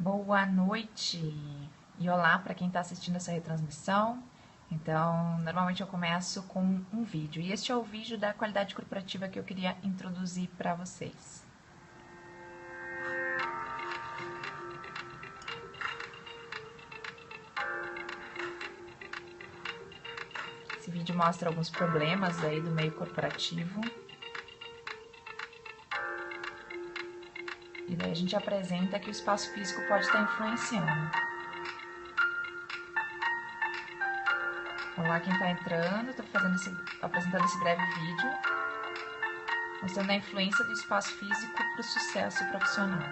Boa noite e olá para quem está assistindo essa retransmissão. Então, normalmente eu começo com um vídeo e este é o vídeo da qualidade corporativa que eu queria introduzir para vocês. Esse vídeo mostra alguns problemas aí do meio corporativo. E daí a gente apresenta que o espaço físico pode estar influenciando. Olá quem está entrando, estou apresentando esse breve vídeo, mostrando a influência do espaço físico para o sucesso profissional.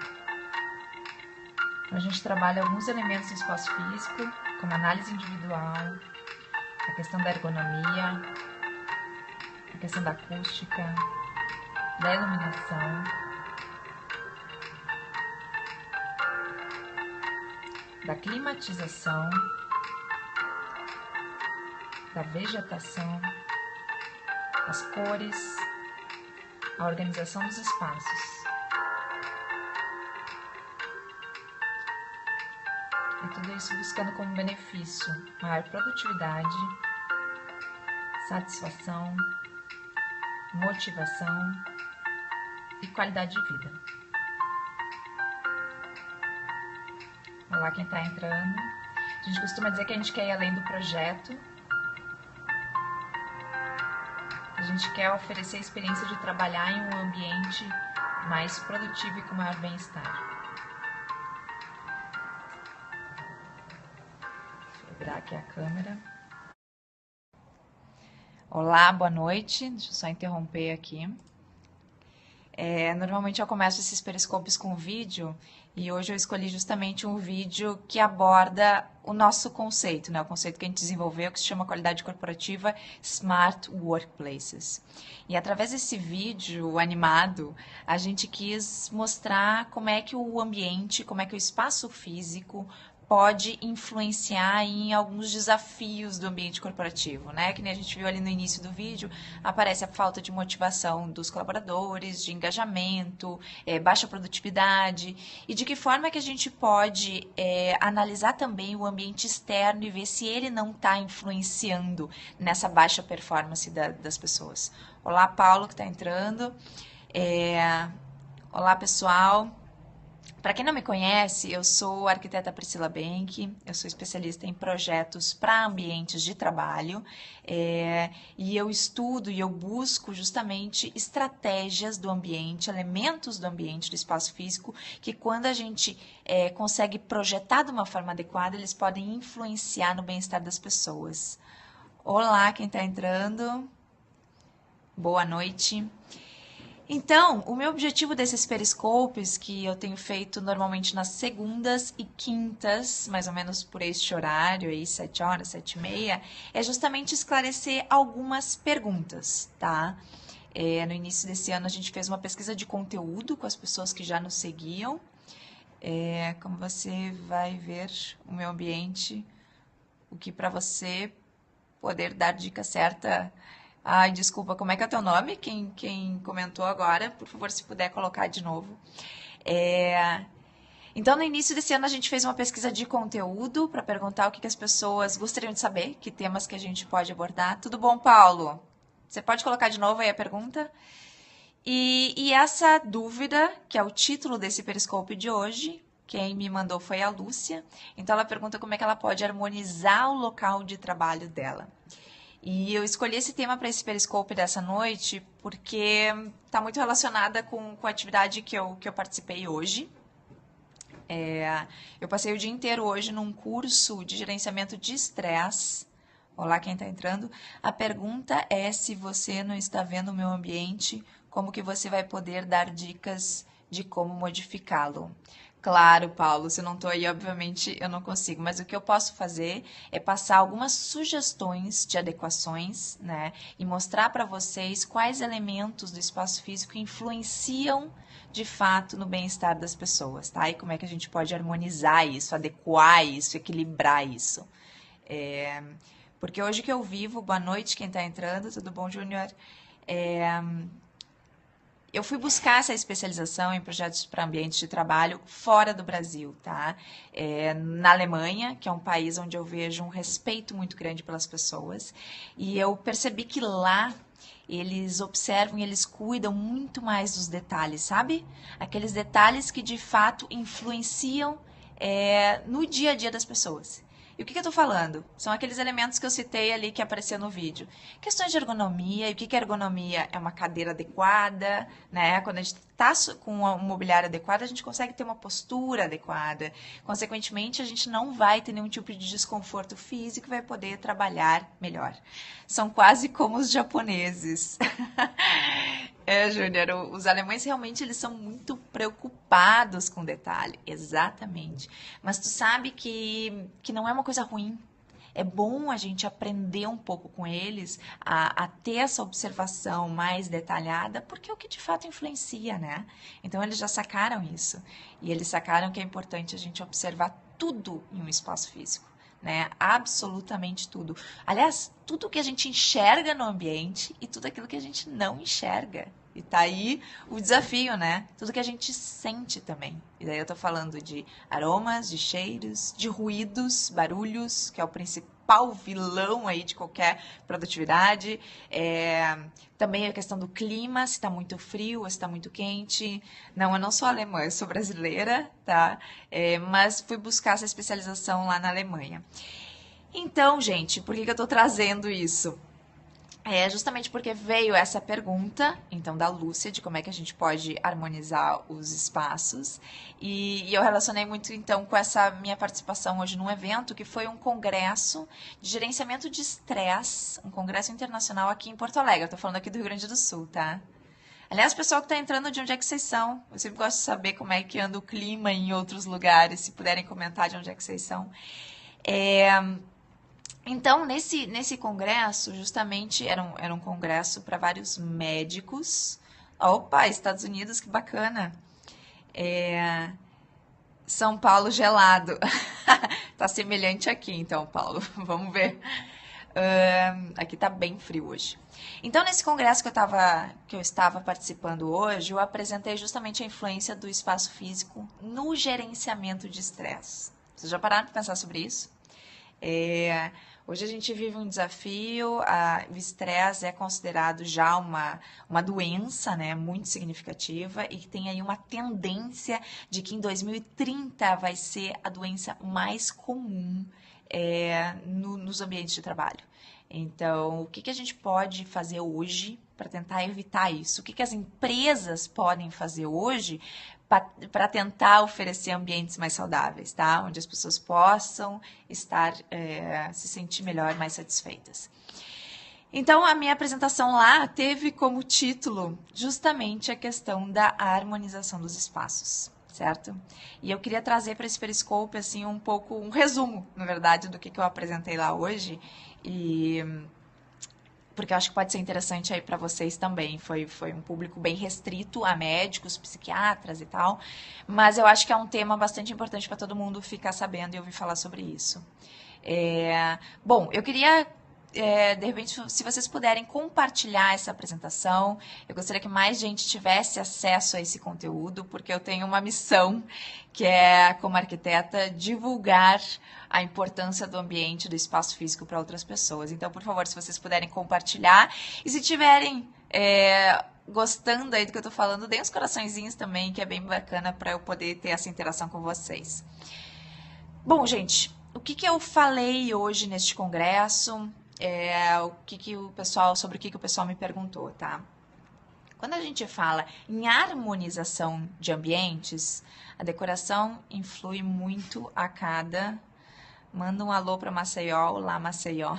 Então, a gente trabalha alguns elementos do espaço físico, como análise individual, a questão da ergonomia, a questão da acústica, da iluminação, da climatização, da vegetação, as cores, a organização dos espaços. E tudo isso buscando como benefício maior produtividade, satisfação, motivação e qualidade de vida. Olá quem está entrando. A gente costuma dizer que a gente quer ir além do projeto. A gente quer oferecer a experiência de trabalhar em um ambiente mais produtivo e com maior bem-estar. Deixa eu virar aqui a câmera. Olá, boa noite. Deixa eu só interromper aqui. Normalmente eu começo esses periscópios com vídeo e hoje eu escolhi justamente um vídeo que aborda o nosso conceito, né? O conceito que a gente desenvolveu, que se chama Qualidade Corporativa Smart Workplaces. E através desse vídeo animado, a gente quis mostrar como é que o ambiente, como é que o espaço físico pode influenciar em alguns desafios do ambiente corporativo, né? Que nem a gente viu ali no início do vídeo, aparece a falta de motivação dos colaboradores, de engajamento, baixa produtividade, e de que forma que a gente pode analisar também o ambiente externo e ver se ele não está influenciando nessa baixa performance das pessoas. Olá, Paulo, que está entrando. Olá, pessoal. Para quem não me conhece, eu sou a arquiteta Priscila Benck, eu sou especialista em projetos para ambientes de trabalho e eu estudo e eu busco justamente estratégias do ambiente, elementos do ambiente, do espaço físico, que quando a gente consegue projetar de uma forma adequada, eles podem influenciar no bem-estar das pessoas. Olá, quem está entrando. Boa noite. Então, o meu objetivo desses periscopes, que eu tenho feito normalmente nas segundas e quintas, mais ou menos por este horário, aí 7 horas, 7h30, é justamente esclarecer algumas perguntas, tá? No início desse ano a gente fez uma pesquisa de conteúdo com as pessoas que já nos seguiam. Como você vai ver o meu ambiente, o que para você poder dar dica certa. Ai, desculpa, como é que é o teu nome? Quem comentou agora, por favor, se puder colocar de novo. Então, no início desse ano, a gente fez uma pesquisa de conteúdo para perguntar o que as pessoas gostariam de saber, que temas que a gente pode abordar. Tudo bom, Paulo? Você pode colocar de novo aí a pergunta? E essa dúvida, que é o título desse periscope de hoje, quem me mandou foi a Lúcia. Então, ela pergunta como é que ela pode harmonizar o local de trabalho dela. E eu escolhi esse tema para esse periscope dessa noite porque está muito relacionada com a atividade que eu participei hoje. Eu passei o dia inteiro hoje num curso de gerenciamento de estresse. Olá, quem está entrando. A pergunta é se você não está vendo o meu ambiente, como que você vai poder dar dicas de como modificá-lo. Claro, Paulo, se eu não estou aí, obviamente eu não consigo, mas o que eu posso fazer é passar algumas sugestões de adequações, né, e mostrar para vocês quais elementos do espaço físico influenciam de fato no bem-estar das pessoas, tá? E como é que a gente pode harmonizar isso, adequar isso, equilibrar isso. Porque hoje que eu vivo, boa noite quem está entrando, tudo bom, Júnior? eu fui buscar essa especialização em projetos para ambientes de trabalho fora do Brasil, tá? Na Alemanha, que é um país onde eu vejo um respeito muito grande pelas pessoas, e eu percebi que lá eles observam e eles cuidam muito mais dos detalhes, sabe? Aqueles detalhes que de fato influenciam no dia a dia das pessoas. E o que eu estou falando? São aqueles elementos que eu citei ali que apareceu no vídeo. Questões de ergonomia. E o que é ergonomia? É uma cadeira adequada, né? Quando a gente está com um mobiliário adequado, a gente consegue ter uma postura adequada. Consequentemente, a gente não vai ter nenhum tipo de desconforto físico e vai poder trabalhar melhor. São quase como os japoneses. Júnior, os alemães realmente eles são muito preocupados com detalhe, exatamente. Mas tu sabe que não é uma coisa ruim. É bom a gente aprender um pouco com eles a ter essa observação mais detalhada, porque é o que de fato influencia, né? Então eles já sacaram isso. E eles sacaram que é importante a gente observar tudo em um espaço físico. Né? Absolutamente tudo. Aliás, tudo que a gente enxerga no ambiente e tudo aquilo que a gente não enxerga. E tá aí o desafio, né? Tudo que a gente sente também. E daí eu tô falando de aromas, de cheiros, de ruídos, barulhos, que é o principal vilão aí de qualquer produtividade. Também a questão do clima, se tá muito frio ou se tá muito quente. Não, eu não sou alemã, eu sou brasileira, tá? Mas fui buscar essa especialização lá na Alemanha. Então, gente, por que eu tô trazendo isso? Justamente porque veio essa pergunta, então, da Lúcia, de como é que a gente pode harmonizar os espaços. E eu relacionei muito, então, com essa minha participação hoje num evento, que foi um congresso de gerenciamento de estresse, um congresso internacional aqui em Porto Alegre. Eu tô falando aqui do Rio Grande do Sul, tá? Aliás, pessoal que tá entrando, de onde é que vocês são? Eu sempre gosto de saber como é que anda o clima em outros lugares, se puderem comentar de onde é que vocês são. Então, nesse congresso, justamente, era um congresso para vários médicos. Opa, Estados Unidos, que bacana. São Paulo gelado. Tá semelhante aqui, então, Paulo. Vamos ver. Aqui tá bem frio hoje. Então, nesse congresso que eu estava participando hoje, eu apresentei justamente a influência do espaço físico no gerenciamento de estresse. Vocês já pararam para pensar sobre isso? Hoje a gente vive um desafio, o estresse é considerado já uma doença, né, muito significativa e que tem aí uma tendência de que em 2030 vai ser a doença mais comum nos ambientes de trabalho. Então, o que a gente pode fazer hoje para tentar evitar isso? O que as empresas podem fazer hoje para tentar oferecer ambientes mais saudáveis, tá? Onde as pessoas possam estar, se sentir melhor, mais satisfeitas. Então, a minha apresentação lá teve como título justamente a questão da harmonização dos espaços, certo? E eu queria trazer para esse Periscope, assim, um resumo, na verdade, do que eu apresentei lá hoje, porque eu acho que pode ser interessante aí para vocês também. Foi um público bem restrito a médicos, psiquiatras e tal, mas eu acho que é um tema bastante importante para todo mundo ficar sabendo e ouvir falar sobre isso. Bom, eu queria, de repente, se vocês puderem compartilhar essa apresentação, eu gostaria que mais gente tivesse acesso a esse conteúdo, porque eu tenho uma missão, que é, como arquiteta, divulgar a importância do ambiente, do espaço físico para outras pessoas. Então, por favor, se vocês puderem compartilhar, e se tiverem gostando aí do que eu estou falando, deem uns coraçõezinhos também, que é bem bacana para eu poder ter essa interação com vocês. Bom, gente, o que eu falei hoje neste congresso, sobre o que o pessoal me perguntou, tá? Quando a gente fala em harmonização de ambientes, a decoração influi muito a cada... Manda um alô para Maceió, olá Maceió.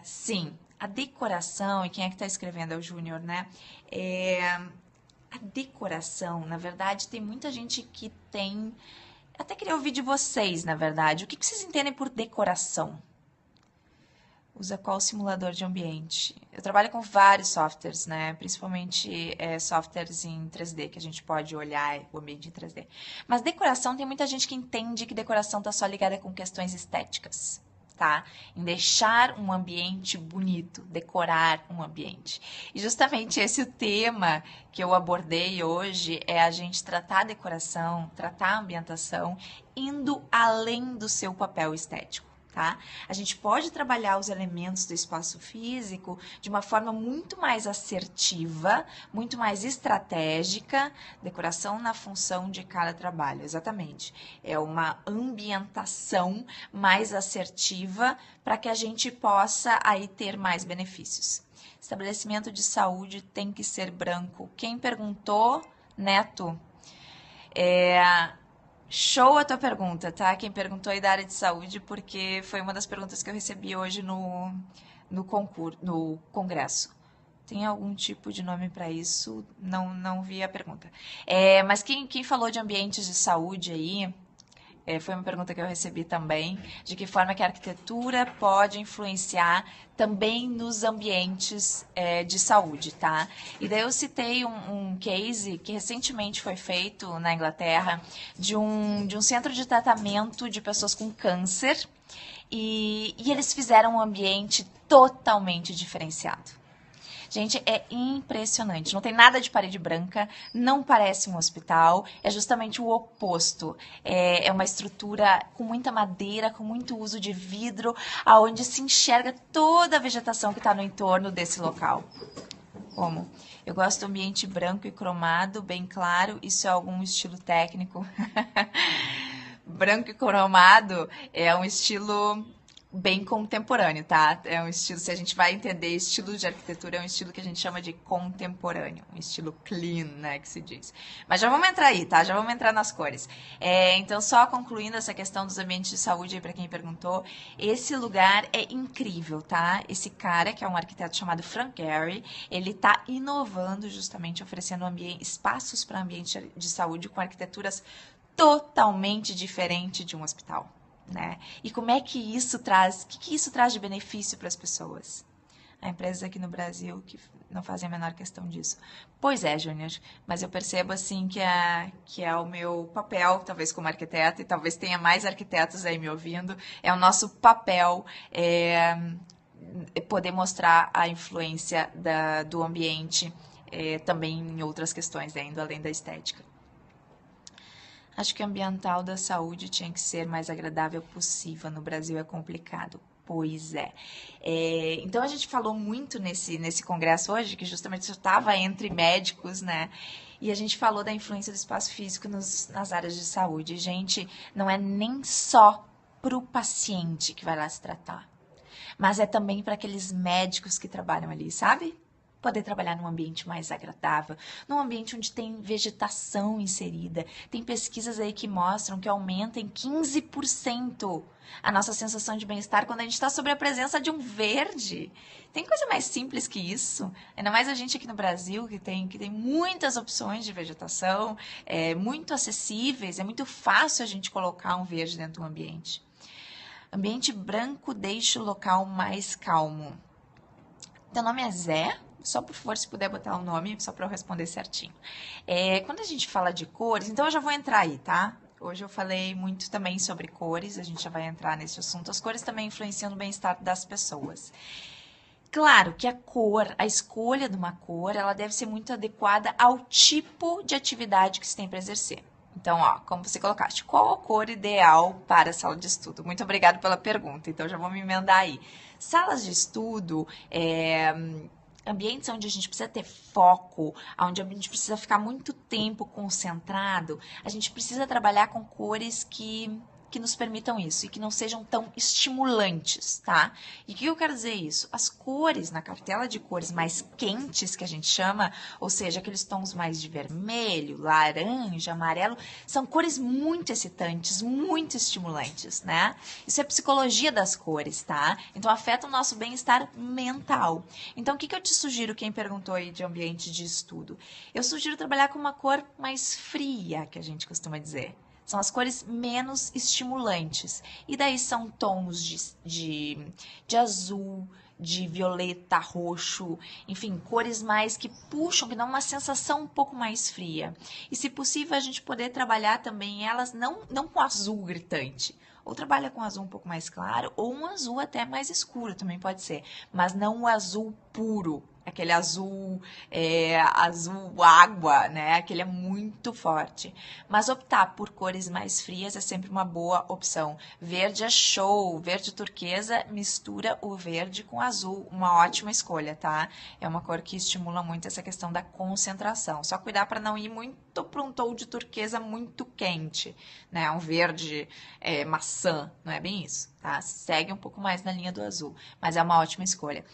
Sim, a decoração, e quem é que está escrevendo é o Júnior, né? A decoração, na verdade, tem muita gente que tem... Até queria ouvir de vocês, na verdade. O que vocês entendem por decoração? Usa qual simulador de ambiente? Eu trabalho com vários softwares, né? Principalmente softwares em 3D, que a gente pode olhar o ambiente em 3D. Mas decoração, tem muita gente que entende que decoração está só ligada com questões estéticas, tá? Em deixar um ambiente bonito, decorar um ambiente. E justamente esse é o tema que eu abordei hoje, é a gente tratar a decoração, tratar a ambientação, indo além do seu papel estético. Tá? A gente pode trabalhar os elementos do espaço físico de uma forma muito mais assertiva, muito mais estratégica, decoração na função de cada trabalho, exatamente. É uma ambientação mais assertiva para que a gente possa aí ter mais benefícios. Estabelecimento de saúde tem que ser branco. Quem perguntou, Neto? Show a tua pergunta, tá? Quem perguntou aí da área de saúde, porque foi uma das perguntas que eu recebi hoje no congresso. Tem algum tipo de nome para isso? Não vi a pergunta. Mas quem falou de ambientes de saúde aí, foi uma pergunta que eu recebi também, de que forma que a arquitetura pode influenciar também nos ambientes de saúde, tá? E daí eu citei um case que recentemente foi feito na Inglaterra de um centro de tratamento de pessoas com câncer e eles fizeram um ambiente totalmente diferenciado. Gente, é impressionante. Não tem nada de parede branca, não parece um hospital, é justamente o oposto. É uma estrutura com muita madeira, com muito uso de vidro, aonde se enxerga toda a vegetação que está no entorno desse local. Como? Eu gosto do ambiente branco e cromado, bem claro. Isso é algum estilo técnico? Branco e cromado é um estilo bem contemporâneo, tá? É um estilo, se a gente vai entender estilo de arquitetura, é um estilo que a gente chama de contemporâneo, um estilo clean, né, que se diz. Mas já vamos entrar aí, tá? Já vamos entrar nas cores. Então, só concluindo essa questão dos ambientes de saúde aí para quem perguntou, esse lugar é incrível, tá? Esse cara, que é um arquiteto chamado Frank Gehry, ele tá inovando justamente, oferecendo espaços para ambiente de saúde com arquiteturas totalmente diferentes de um hospital. Né? E como é que isso traz, o que isso traz de benefício para as pessoas? Há empresas aqui no Brasil que não fazem a menor questão disso. Pois é, Júnior, mas eu percebo assim que é o meu papel, talvez como arquiteta, e talvez tenha mais arquitetos aí me ouvindo, é o nosso papel poder mostrar a influência do ambiente também em outras questões, indo além da estética. Acho que o ambiental da saúde tinha que ser mais agradável possível. No Brasil é complicado. Pois é. Então, a gente falou muito nesse congresso hoje, que justamente eu estava entre médicos, né? E a gente falou da influência do espaço físico nas áreas de saúde. Gente, não é nem só para o paciente que vai lá se tratar, mas é também para aqueles médicos que trabalham ali, sabe? Poder trabalhar num ambiente mais agradável, num ambiente onde tem vegetação inserida. Tem pesquisas aí que mostram que aumenta em 15% a nossa sensação de bem-estar quando a gente está sobre a presença de um verde. Tem coisa mais simples que isso? Ainda mais a gente aqui no Brasil, que tem muitas opções de vegetação, muito acessíveis, é muito fácil a gente colocar um verde dentro do ambiente. Ambiente branco deixa o local mais calmo. Teu nome é Zé? Só por favor, se puder botar o nome, só para eu responder certinho. Quando a gente fala de cores, então eu já vou entrar aí, tá? Hoje eu falei muito também sobre cores, a gente já vai entrar nesse assunto. As cores também influenciam no bem-estar das pessoas. Claro que a escolha de uma cor, ela deve ser muito adequada ao tipo de atividade que você tem para exercer. Então, como você colocaste, qual a cor ideal para a sala de estudo? Muito obrigada pela pergunta, então já vou me emendar aí. Salas de estudo, ambientes onde a gente precisa ter foco, onde a gente precisa ficar muito tempo concentrado, a gente precisa trabalhar com cores que nos permitam isso e que não sejam tão estimulantes, tá? E o que eu quero dizer isso? As cores, na cartela de cores mais quentes, que a gente chama, ou seja, aqueles tons mais de vermelho, laranja, amarelo, são cores muito excitantes, muito estimulantes, né? Isso é psicologia das cores, tá? Então, afeta o nosso bem-estar mental. Então, o que eu te sugiro, quem perguntou aí de ambiente de estudo? Eu sugiro trabalhar com uma cor mais fria, que a gente costuma dizer. São as cores menos estimulantes. E daí são tons de azul, de violeta, roxo, enfim, cores mais que puxam, que dão uma sensação um pouco mais fria. E se possível, a gente poder trabalhar também elas não com azul gritante. Ou trabalha com azul um pouco mais claro, ou um azul até mais escuro, também pode ser. Mas não o azul puro, aquele azul, azul água, né? Aquele é muito forte. Mas optar por cores mais frias é sempre uma boa opção. Verde é show, verde turquesa mistura o verde com azul, uma ótima escolha, tá? É uma cor que estimula muito essa questão da concentração. Só cuidar para não ir muito para um tom de turquesa muito quente, né? Um verde maçã, não é bem isso, tá? Segue um pouco mais na linha do azul, mas é uma ótima escolha.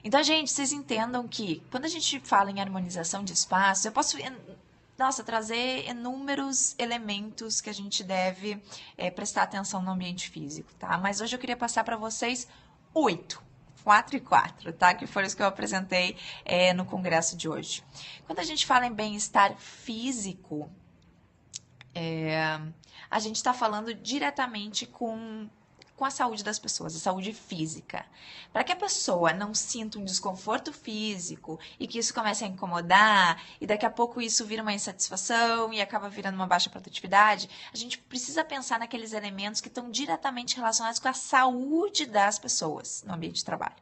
Então, gente, vocês entendam que quando a gente fala em harmonização de espaço, eu posso, trazer inúmeros elementos que a gente deve prestar atenção no ambiente físico, tá? Mas hoje eu queria passar para vocês 8. 4 e 4, tá? Que foram os que eu apresentei no congresso de hoje. Quando a gente fala em bem-estar físico, a gente está falando diretamente com a saúde das pessoas, a saúde física. Para que a pessoa não sinta um desconforto físico e que isso comece a incomodar e daqui a pouco isso vira uma insatisfação e acaba virando uma baixa produtividade, a gente precisa pensar naqueles elementos que estão diretamente relacionados com a saúde das pessoas no ambiente de trabalho.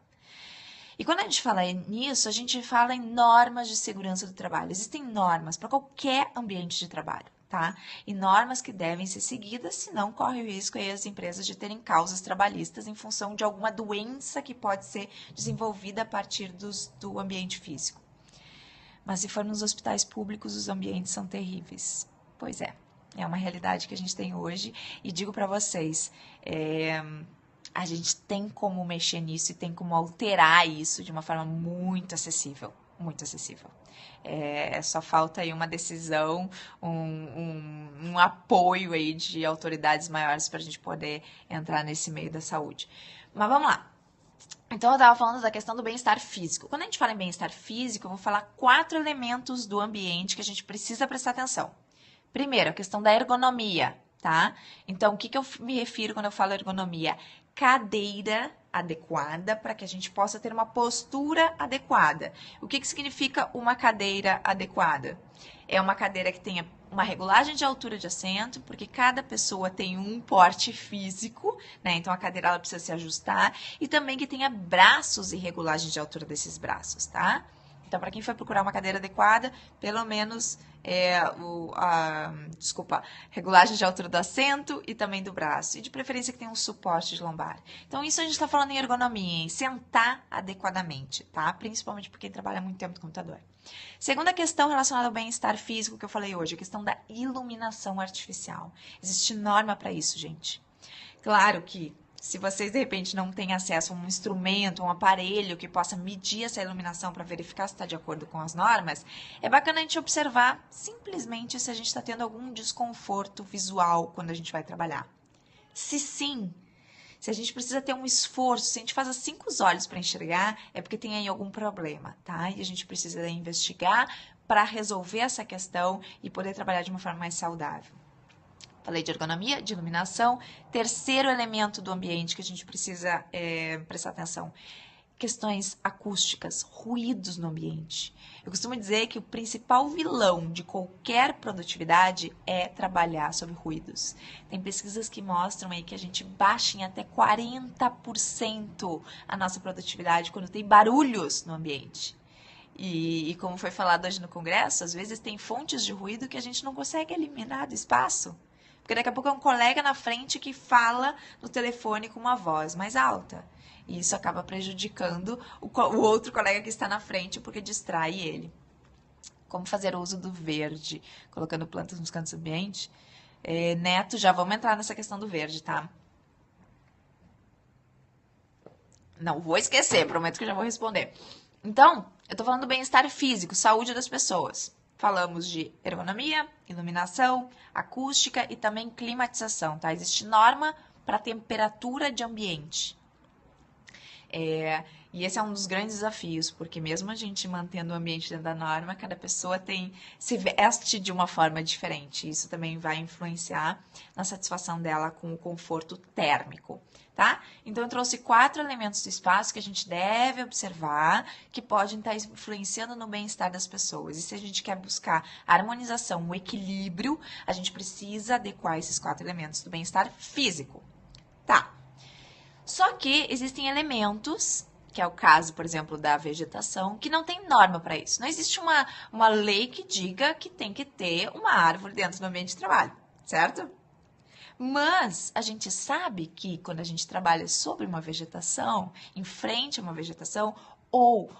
E quando a gente fala nisso, a gente fala em normas de segurança do trabalho. Existem normas para qualquer ambiente de trabalho, tá? E normas que devem ser seguidas, senão corre o risco aí as empresas de terem causas trabalhistas em função de alguma doença que pode ser desenvolvida a partir do ambiente físico. Mas se for nos hospitais públicos, os ambientes são terríveis. Pois é uma realidade que a gente tem hoje. E digo para vocês, a gente tem como mexer nisso e tem como alterar isso de uma forma muito acessível, muito acessível. Só falta aí uma decisão, um apoio aí de autoridades maiores para a gente poder entrar nesse meio da saúde. Mas vamos lá. Então, eu estava falando da questão do bem-estar físico. Quando a gente fala em bem-estar físico, eu vou falar 4 elementos do ambiente que a gente precisa prestar atenção. Primeiro, a questão da ergonomia, tá? Então, o que eu me refiro quando eu falo ergonomia? Cadeira adequada para que a gente possa ter uma postura adequada. O que significa uma cadeira adequada? É uma cadeira que tenha uma regulagem de altura de assento, porque cada pessoa tem um porte físico, né? Então a cadeira ela precisa se ajustar e também que tenha braços e regulagem de altura desses braços, tá? Então, para quem for procurar uma cadeira adequada, pelo menos regulagem de altura do assento e também do braço. E de preferência que tenha um suporte de lombar. Então, isso a gente está falando em ergonomia, em sentar adequadamente, tá? Principalmente para quem trabalha muito tempo no computador. Segunda questão relacionada ao bem-estar físico que eu falei hoje, a questão da iluminação artificial. Existe norma para isso, gente. Claro que se vocês, de repente, não têm acesso a um instrumento, um aparelho que possa medir essa iluminação para verificar se está de acordo com as normas, é bacana a gente observar simplesmente se a gente está tendo algum desconforto visual quando a gente vai trabalhar. Se sim, se a gente precisa ter um esforço, se a gente faz assim com os olhos para enxergar, é porque tem aí algum problema, tá? E a gente precisa investigar para resolver essa questão e poder trabalhar de uma forma mais saudável. Falei de ergonomia, de iluminação. Terceiro elemento do ambiente que a gente precisa prestar atenção, questões acústicas, ruídos no ambiente. Eu costumo dizer que o principal vilão de qualquer produtividade é trabalhar sobre ruídos. Tem pesquisas que mostram aí que a gente baixa em até 40% a nossa produtividade quando tem barulhos no ambiente. E como foi falado hoje no congresso, às vezes tem fontes de ruído que a gente não consegue eliminar do espaço. Porque daqui a pouco é um colega na frente que fala no telefone com uma voz mais alta. E isso acaba prejudicando o outro colega que está na frente porque distrai ele. Como fazer uso do verde, colocando plantas nos cantos do ambiente. Neto, já vamos entrar nessa questão do verde, tá? Não vou esquecer, prometo que eu já vou responder. Então, eu estou falando do bem-estar físico, saúde das pessoas. Falamos de ergonomia, iluminação, acústica e também climatização, tá? Existe norma para temperatura de ambiente. E esse é um dos grandes desafios, porque mesmo a gente mantendo o ambiente dentro da norma, cada pessoa se veste de uma forma diferente. Isso também vai influenciar na satisfação dela com o conforto térmico, tá? Então, eu trouxe 4 elementos do espaço que a gente deve observar, que podem estar influenciando no bem-estar das pessoas. E se a gente quer buscar a harmonização, o equilíbrio, a gente precisa adequar esses 4 elementos do bem-estar físico. Tá. Só que existem elementos, que é o caso, por exemplo, da vegetação, que não tem norma para isso. Não existe uma lei que diga que tem que ter uma árvore dentro do ambiente de trabalho, certo? Mas a gente sabe que quando a gente trabalha sobre uma vegetação, em frente a uma vegetação, ou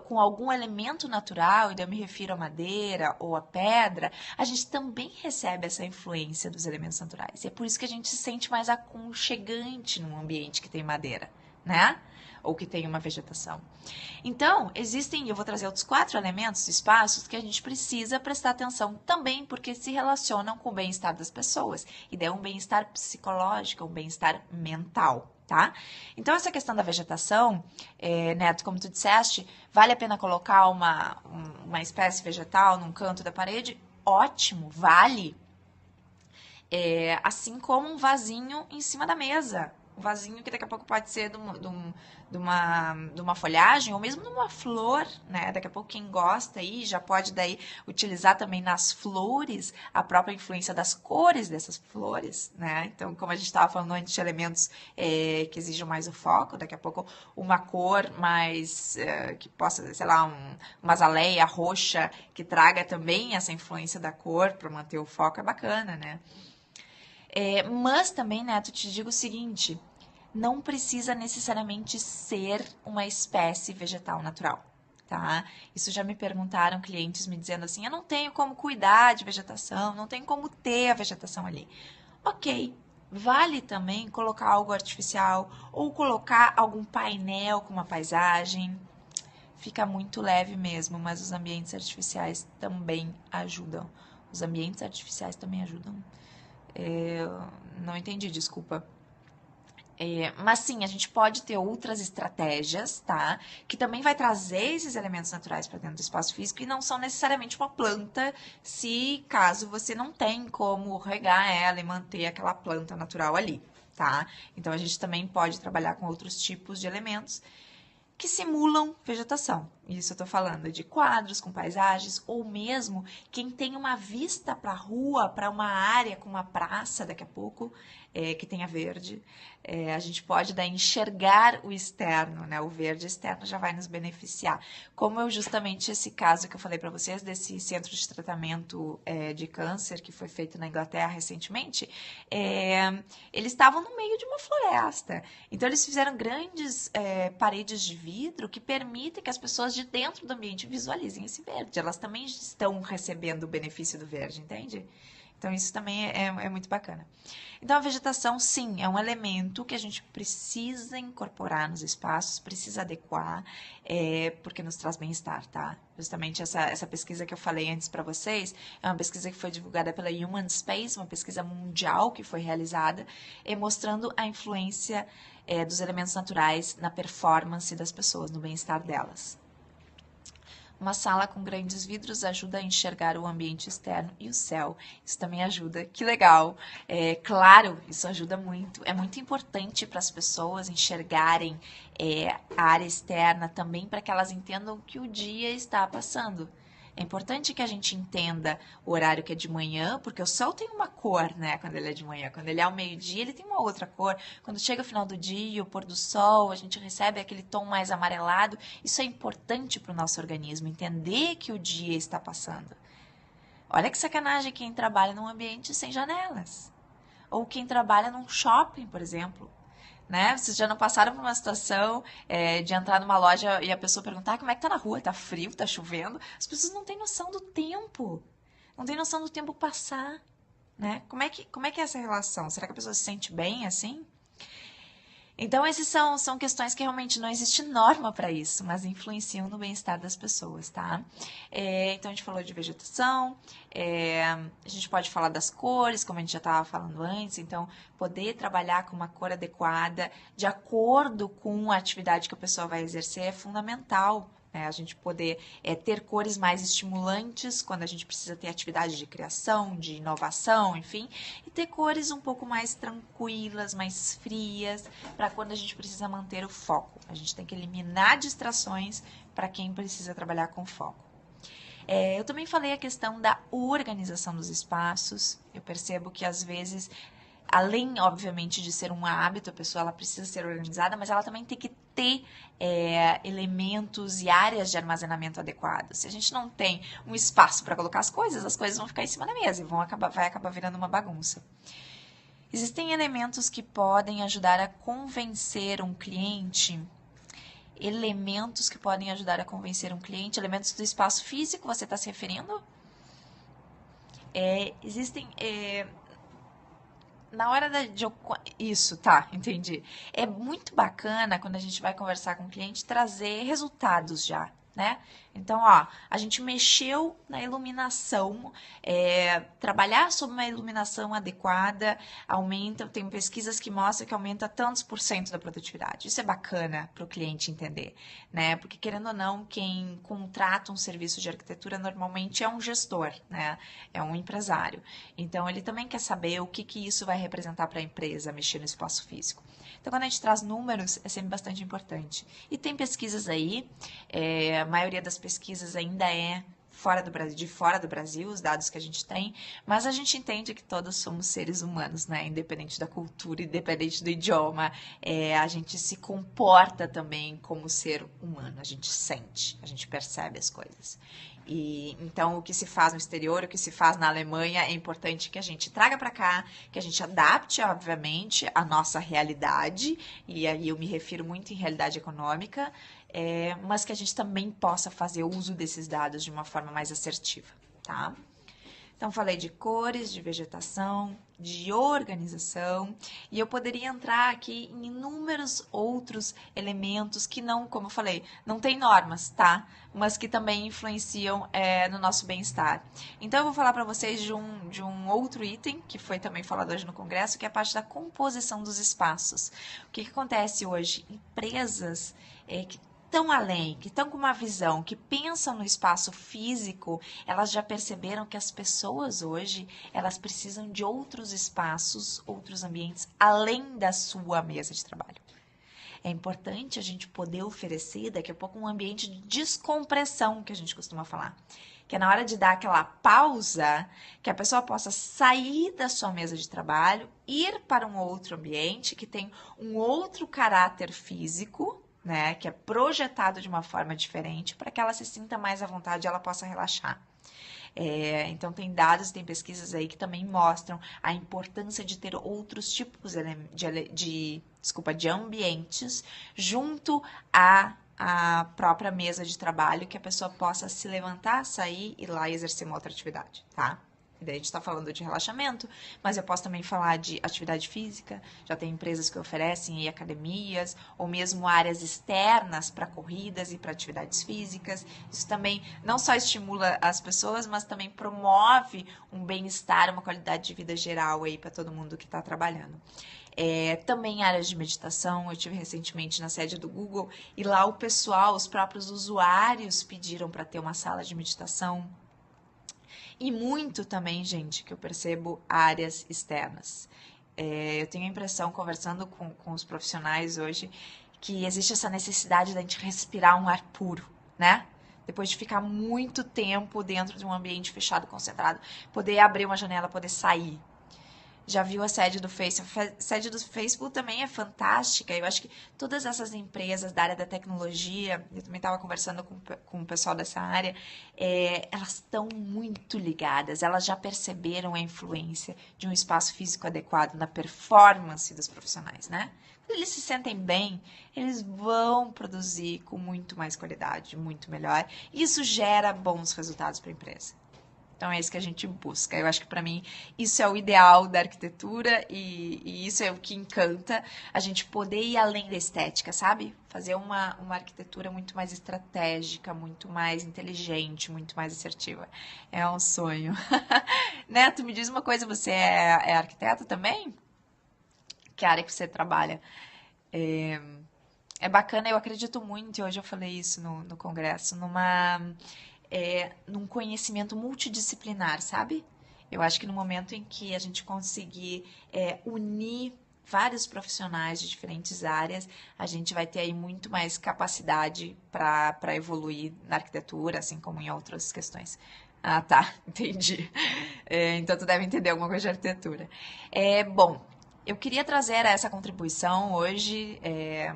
com algum elemento natural, e daí eu me refiro à madeira ou à pedra, a gente também recebe essa influência dos elementos naturais. E é por isso que a gente se sente mais aconchegante num ambiente que tem madeira, né? Ou que tem uma vegetação. Então, existem, eu vou trazer outros 4 elementos, espaços, que a gente precisa prestar atenção também, porque se relacionam com o bem-estar das pessoas. E daí é um bem-estar psicológico, um bem-estar mental, tá? Então, essa questão da vegetação, Neto, como tu disseste, vale a pena colocar uma espécie vegetal num canto da parede? Ótimo, vale. Assim como um vasinho em cima da mesa. Um vasinho que daqui a pouco pode ser de uma folhagem ou mesmo de uma flor, né? Daqui a pouco quem gosta aí já pode daí utilizar também nas flores a própria influência das cores dessas flores, né? Então, como a gente estava falando antes de elementos que exijam mais o foco, daqui a pouco uma cor mais que possa, sei lá, uma azaleia roxa que traga também essa influência da cor para manter o foco é bacana, né? Mas também, Neto, te digo o seguinte, não precisa necessariamente ser uma espécie vegetal natural, tá? Isso já me perguntaram clientes me dizendo assim, eu não tenho como cuidar de vegetação, não tenho como ter a vegetação ali. Ok, vale também colocar algo artificial ou colocar algum painel com uma paisagem. Fica muito leve mesmo, mas os ambientes artificiais também ajudam. Os ambientes artificiais também ajudam. Não entendi, desculpa. Mas sim, a gente pode ter outras estratégias, tá? Que também vai trazer esses elementos naturais para dentro do espaço físico e não são necessariamente uma planta, se caso você não tem como regar ela e manter aquela planta natural ali, tá? Então a gente também pode trabalhar com outros tipos de elementos que simulam vegetação. Isso eu estou falando de quadros com paisagens, ou mesmo quem tem uma vista para a rua, para uma área com uma praça daqui a pouco, que tenha verde. A gente pode daí enxergar o externo, né? O verde externo já vai nos beneficiar. Como eu justamente esse caso que eu falei para vocês, desse centro de tratamento de câncer que foi feito na Inglaterra recentemente, eles estavam no meio de uma floresta. Então eles fizeram grandes paredes de vidro que permitem que as pessoas de dentro do ambiente visualizem esse verde. Elas também estão recebendo o benefício do verde, entende? Então, isso também é muito bacana. Então, a vegetação, sim, é um elemento que a gente precisa incorporar nos espaços, precisa adequar, porque nos traz bem-estar, tá? Justamente essa pesquisa que eu falei antes para vocês, é uma pesquisa que foi divulgada pela Human Space, uma pesquisa mundial que foi realizada, mostrando a influência dos elementos naturais na performance das pessoas, no bem-estar delas. Uma sala com grandes vidros ajuda a enxergar o ambiente externo e o céu. Isso também ajuda. Que legal! Claro, isso ajuda muito. É muito importante para as pessoas enxergarem a área externa também para que elas entendam que o dia está passando. É importante que a gente entenda o horário que é de manhã, porque o sol tem uma cor, né, quando ele é de manhã. Quando ele é ao meio-dia, ele tem uma outra cor. Quando chega o final do dia, o pôr do sol, a gente recebe aquele tom mais amarelado. Isso é importante para o nosso organismo, entender que o dia está passando. Olha que sacanagem quem trabalha num ambiente sem janelas. Ou quem trabalha num shopping, por exemplo. Né? Vocês já não passaram por uma situação de entrar numa loja e a pessoa perguntar como é que tá na rua, tá frio, tá chovendo? As pessoas não têm noção do tempo, não têm noção do tempo passar, né? Como é que é essa relação? Será que a pessoa se sente bem assim? Então, essas são questões que realmente não existe norma para isso, mas influenciam no bem-estar das pessoas, tá? Então, a gente falou de vegetação, a gente pode falar das cores, como a gente já estava falando antes, então, poder trabalhar com uma cor adequada, de acordo com a atividade que a pessoa vai exercer, é fundamental. A gente poder ter cores mais estimulantes quando a gente precisa ter atividade de criação, de inovação, enfim, e ter cores um pouco mais tranquilas, mais frias, para quando a gente precisa manter o foco. A gente tem que eliminar distrações para quem precisa trabalhar com foco. Eu também falei a questão da organização dos espaços. Eu percebo que às vezes além, obviamente, de ser um hábito, a pessoa ela precisa ser organizada, mas ela também tem que ter elementos e áreas de armazenamento adequados. Se a gente não tem um espaço para colocar as coisas vão ficar em cima da mesa e vai acabar virando uma bagunça. Existem elementos que podem ajudar a convencer um cliente, elementos do espaço físico, você está se referindo? Existem... na hora isso, tá, entendi. É muito bacana quando a gente vai conversar com o cliente trazer resultados já, né? Então, ó, a gente mexeu na iluminação, trabalhar sobre uma iluminação adequada aumenta, tem pesquisas que mostram que aumenta tantos por cento da produtividade. Isso é bacana para o cliente entender, né? Porque, querendo ou não, quem contrata um serviço de arquitetura normalmente é um gestor, né? É um empresário. Então, ele também quer saber o que isso vai representar para a empresa, mexer no espaço físico. Então, quando a gente traz números, é sempre bastante importante. E tem pesquisas aí, a maioria das pesquisas ainda é de fora do Brasil, os dados que a gente tem, mas a gente entende que todos somos seres humanos, né? Independente da cultura, independente do idioma, a gente se comporta também como ser humano, a gente sente, a gente percebe as coisas. E então o que se faz no exterior, o que se faz na Alemanha, é importante que a gente traga para cá, que a gente adapte, obviamente, a nossa realidade, e aí eu me refiro muito em realidade econômica, mas que a gente também possa fazer uso desses dados de uma forma mais assertiva, tá? Então, falei de cores, de vegetação, de organização, e eu poderia entrar aqui em inúmeros outros elementos que não, como eu falei, não tem normas, tá? Mas que também influenciam no nosso bem-estar. Então, eu vou falar para vocês de um outro item, que foi também falado hoje no Congresso, que é a parte da composição dos espaços. O que acontece hoje? Empresas que estão além, que estão com uma visão, que pensam no espaço físico, elas já perceberam que as pessoas hoje, elas precisam de outros espaços, outros ambientes, além da sua mesa de trabalho. É importante a gente poder oferecer, daqui a pouco, um ambiente de descompressão, que a gente costuma falar. Que é na hora de dar aquela pausa, que a pessoa possa sair da sua mesa de trabalho, ir para um outro ambiente, que tem um outro caráter físico, né, que é projetado de uma forma diferente para que ela se sinta mais à vontade e ela possa relaxar. Então, tem dados, tem pesquisas aí que também mostram a importância de ter outros tipos de ambientes junto à própria mesa de trabalho, que a pessoa possa se levantar, sair e ir lá e exercer uma outra atividade, tá? E daí a gente está falando de relaxamento, mas eu posso também falar de atividade física. Já tem empresas que oferecem academias ou mesmo áreas externas para corridas e para atividades físicas. Isso também não só estimula as pessoas, mas também promove um bem-estar, uma qualidade de vida geral aí para todo mundo que está trabalhando. Também áreas de meditação. Eu tive recentemente na sede do Google e lá o pessoal, os próprios usuários pediram para ter uma sala de meditação. E muito também, gente, que eu percebo áreas externas. Eu tenho a impressão, conversando com os profissionais hoje, que existe essa necessidade da gente respirar um ar puro, né? Depois de ficar muito tempo dentro de um ambiente fechado, concentrado, poder abrir uma janela, poder sair. Já viu a sede do Facebook? A sede do Facebook também é fantástica. Eu acho que todas essas empresas da área da tecnologia, eu também estava conversando com o pessoal dessa área, elas estão muito ligadas. Elas já perceberam a influência de um espaço físico adequado na performance dos profissionais, né? Quando eles se sentem bem, eles vão produzir com muito mais qualidade, muito melhor. E isso gera bons resultados para a empresa. Então, é isso que a gente busca. Eu acho que, para mim, isso é o ideal da arquitetura e isso é o que encanta, a gente poder ir além da estética, sabe? Fazer uma arquitetura muito mais estratégica, muito mais inteligente, muito mais assertiva. É um sonho. Neto, me diz uma coisa, você é arquiteto também? Que área que você trabalha? É bacana, eu acredito muito, e hoje eu falei isso no congresso, num conhecimento multidisciplinar, sabe? Eu acho que no momento em que a gente conseguir unir vários profissionais de diferentes áreas, a gente vai ter aí muito mais capacidade para evoluir na arquitetura, assim como em outras questões. Ah, tá, entendi. Então tu deve entender alguma coisa de arquitetura. Bom, Eu queria trazer essa contribuição hoje,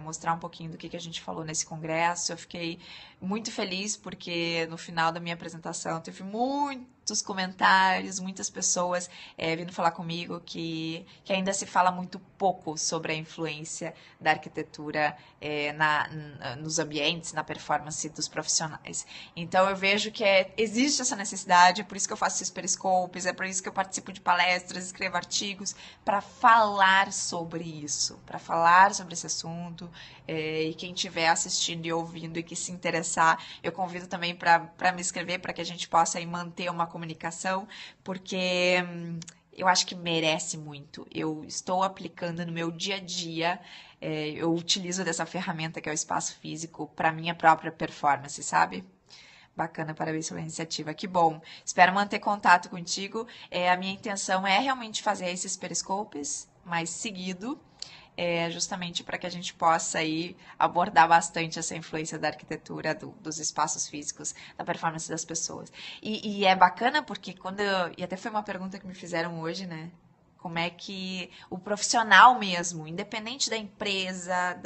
mostrar um pouquinho do que a gente falou nesse congresso. Eu fiquei muito feliz porque no final da minha apresentação teve muitos comentários, muitas pessoas vindo falar comigo que ainda se fala muito pouco sobre a influência da arquitetura nos ambientes, na performance dos profissionais. Então eu vejo que existe essa necessidade, é por isso que eu faço esses periscopes, é por isso que eu participo de palestras, escrevo artigos, para falar sobre isso, para falar sobre esse assunto. E quem estiver assistindo e ouvindo e que se interessar, eu convido também para me inscrever, para que a gente possa aí manter uma comunicação, porque eu acho que merece muito. Eu estou aplicando no meu dia a dia, eu utilizo dessa ferramenta que é o espaço físico para minha própria performance, sabe? Bacana, parabéns pela iniciativa, que bom. Espero manter contato contigo. A minha intenção é realmente fazer esses periscopes mais seguido, justamente para que a gente possa aí abordar bastante essa influência da arquitetura, dos espaços físicos, da performance das pessoas. E é bacana porque e até foi uma pergunta que me fizeram hoje, né? Como é que o profissional mesmo, independente da empresa,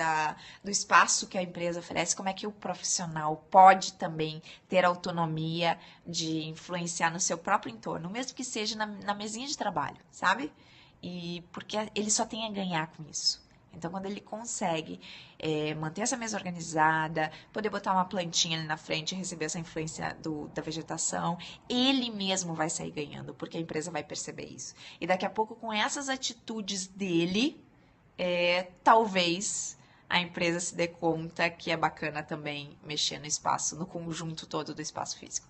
do espaço que a empresa oferece, como é que o profissional pode também ter autonomia de influenciar no seu próprio entorno, mesmo que seja na mesinha de trabalho, sabe? E porque ele só tem a ganhar com isso. Então, quando ele consegue manter essa mesa organizada, poder botar uma plantinha ali na frente e receber essa influência da vegetação, ele mesmo vai sair ganhando, porque a empresa vai perceber isso. E daqui a pouco, com essas atitudes dele, talvez a empresa se dê conta que é bacana também mexer no espaço, no conjunto todo do espaço físico.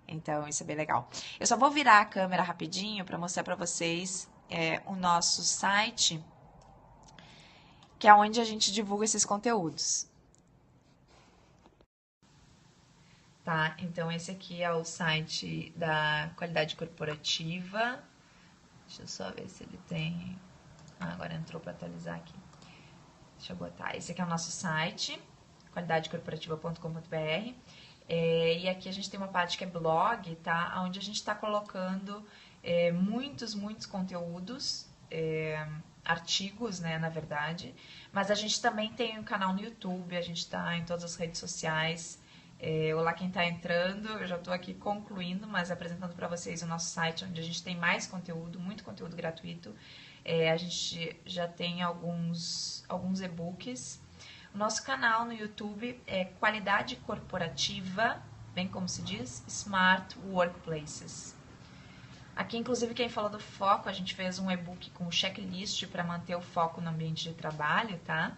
Então, isso é bem legal. Eu só vou virar a câmera rapidinho para mostrar para vocês o nosso site, que é onde a gente divulga esses conteúdos. Tá, então esse aqui é o site da qualidade corporativa. Deixa eu só ver se ele tem... agora entrou para atualizar aqui. Deixa eu botar. Esse aqui é o nosso site, qualidadecorporativa.com.br. E aqui a gente tem uma parte que é blog, tá? Onde a gente está colocando muitos conteúdos, artigos, né, na verdade. Mas a gente também tem um canal no YouTube, a gente está em todas as redes sociais. Olá, quem está entrando, eu já estou aqui concluindo, mas apresentando para vocês o nosso site, onde a gente tem mais conteúdo, muito conteúdo gratuito. A gente já tem alguns e-books. O nosso canal no YouTube é Qualidade Corporativa, bem como se diz, Smart Workplaces. Aqui, inclusive, quem falou do foco, a gente fez um e-book com checklist para manter o foco no ambiente de trabalho, tá?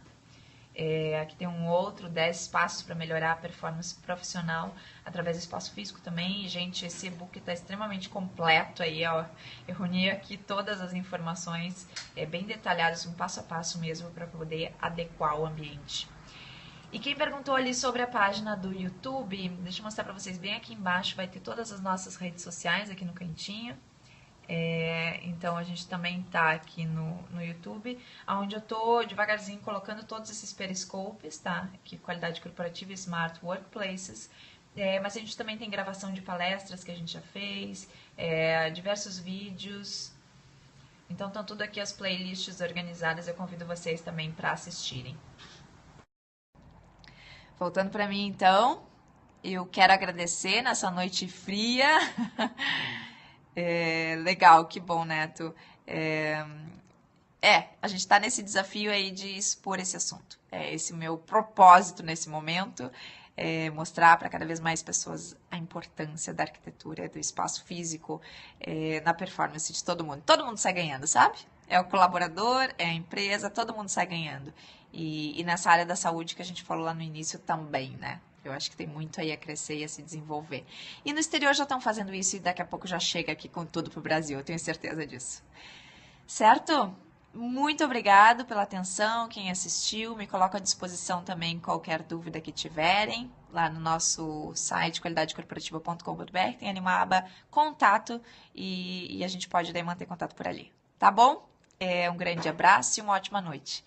Aqui tem um outro, 10 passos para melhorar a performance profissional através do espaço físico também. E, gente, esse e-book está extremamente completo aí, ó. Eu reuni aqui todas as informações bem detalhadas, um passo a passo mesmo, para poder adequar o ambiente. E quem perguntou ali sobre a página do YouTube, deixa eu mostrar para vocês bem aqui embaixo, vai ter todas as nossas redes sociais aqui no cantinho. Então a gente também tá aqui no YouTube, onde eu tô devagarzinho colocando todos esses periscopes, tá? Aqui, qualidade corporativa e Smart Workplaces. Mas a gente também tem gravação de palestras que a gente já fez, diversos vídeos. Então estão tudo aqui as playlists organizadas, eu convido vocês também para assistirem. Voltando para mim então, eu quero agradecer nessa noite fria. Legal, que bom, Neto. A gente está nesse desafio aí de expor esse assunto. Esse meu propósito nesse momento, mostrar para cada vez mais pessoas a importância da arquitetura, do espaço físico, na performance de todo mundo. Todo mundo sai ganhando, sabe? É o colaborador, é a empresa, todo mundo sai ganhando. E nessa área da saúde que a gente falou lá no início também, né? Eu acho que tem muito aí a crescer e a se desenvolver. E no exterior já estão fazendo isso e daqui a pouco já chega aqui com tudo para o Brasil, eu tenho certeza disso. Certo? Muito obrigado pela atenção, quem assistiu. Me coloco à disposição também qualquer dúvida que tiverem. Lá no nosso site, qualidadecorporativa.com.br, tem ali uma aba contato e a gente pode daí manter contato por ali. Tá bom? Um grande abraço e uma ótima noite.